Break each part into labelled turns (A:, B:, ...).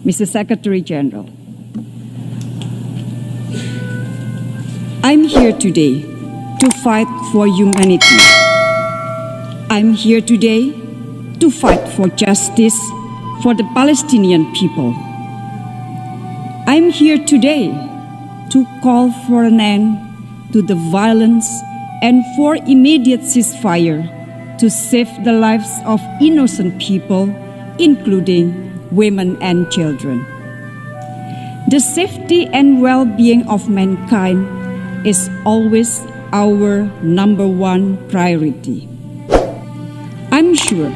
A: Mr. Secretary General, I'm here today to fight for humanity. I'm here today to fight for justice for the Palestinian people. I'm here today to call for an end to the violence and for immediate ceasefire to save the lives of innocent people, including women and children. The safety and well-being of mankind is always our number one priority. I'm sure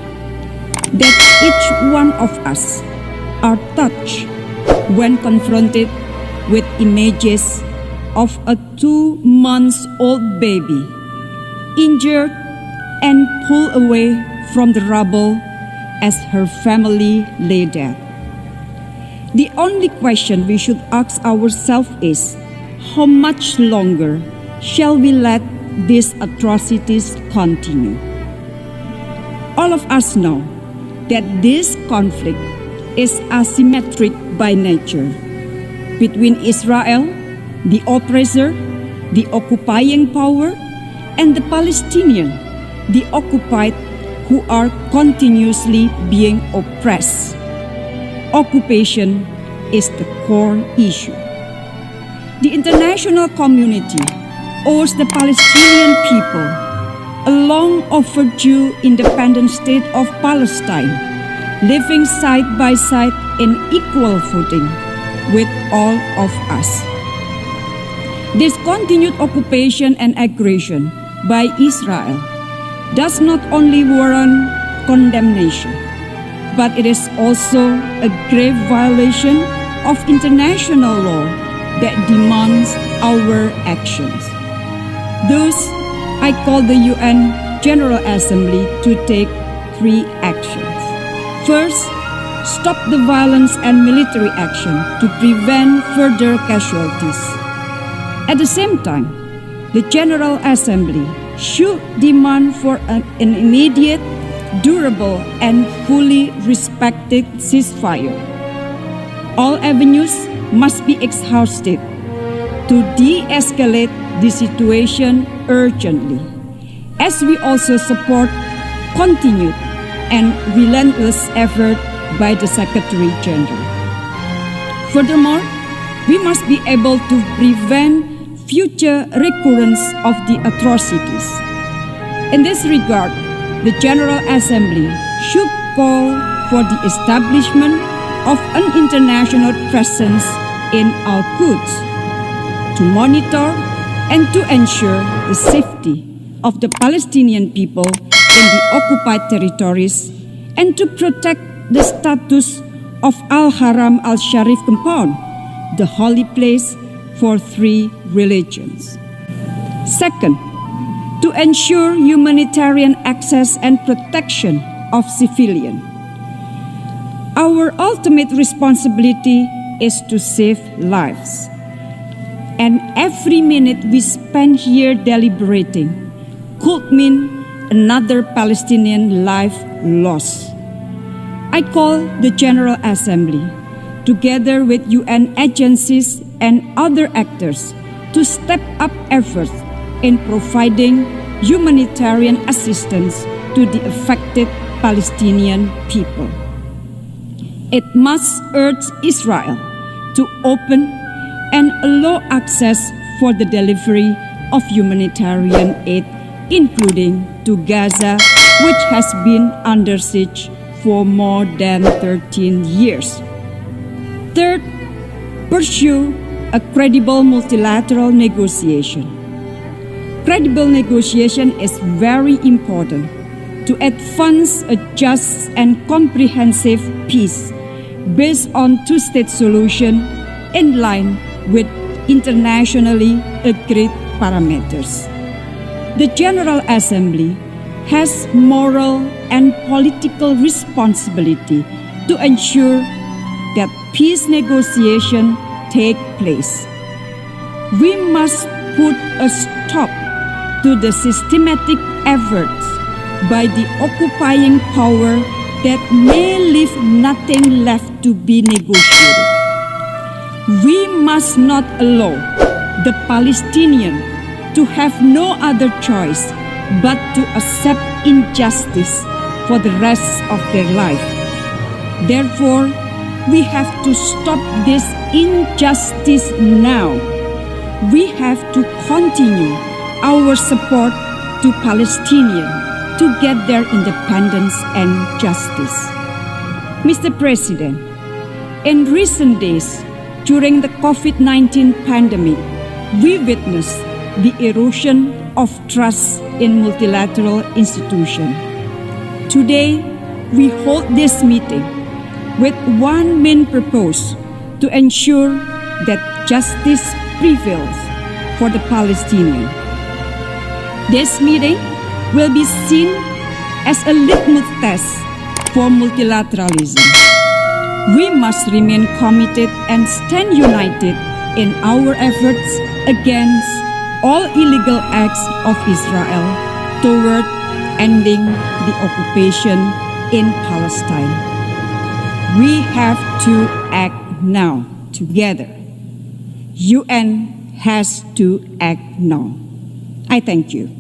A: that each one of us are touched when confronted with images of a 2-month-old baby injured and pulled away from the rubble as her family lay dead. The only question we should ask ourselves is, how much longer shall we let these atrocities continue? All of us know that this conflict is asymmetric by nature between Israel, the oppressor, the occupying power, and the Palestinian, the occupied, who are continuously being oppressed. Occupation is the core issue. The international community owes the Palestinian people a long overdue independent state of Palestine, living side by side in equal footing with all of us. This continued occupation and aggression by Israel does not only warrant condemnation, but it is also a grave violation of international law that demands our actions. Thus, I call the UN General Assembly to take 3 actions. First, stop the violence and military action to prevent further casualties. At the same time, the General Assembly should demand for an immediate, durable, and fully respected ceasefire. All avenues must be exhausted to de-escalate the situation urgently, as we also support continued and relentless effort by the Secretary General. Furthermore, we must be able to prevent future recurrence of the atrocities. In this regard, the General Assembly should call for the establishment of an international presence in Al-Quds to monitor and to ensure the safety of the Palestinian people in the occupied territories and to protect the status of Al-Haram al-Sharif compound, the holy place for 3 religions. Second, to ensure humanitarian access and protection of civilians. Our ultimate responsibility is to save lives. And every minute we spend here deliberating could mean another Palestinian life lost. I call the General Assembly, together with UN agencies and other actors, to step up efforts in providing humanitarian assistance to the affected Palestinian people. It must urge Israel to open and allow access for the delivery of humanitarian aid, including to Gaza, which has been under siege for more than 13 years. Third, pursue a credible multilateral negotiation. Credible negotiation is very important to advance a just and comprehensive peace based on 2-state solution in line with internationally agreed parameters. The General Assembly has moral and political responsibility to ensure that peace negotiation take place. We must put a stop to the systematic efforts by the occupying power that may leave nothing left to be negotiated. We must not allow the Palestinians to have no other choice but to accept injustice for the rest of their life. Therefore, we have to stop this injustice now. We have to continue our support to Palestinians to get their independence and justice. Mr. President, in recent days, during the COVID-19 pandemic, we witnessed the erosion of trust in multilateral institutions. Today, we hold this meeting with one main purpose: to ensure that justice prevails for the Palestinians. This meeting will be seen as a litmus test for multilateralism. We must remain committed and stand united in our efforts against all illegal acts of Israel toward ending the occupation in Palestine. We have to act now together. UN has to act now. I thank you.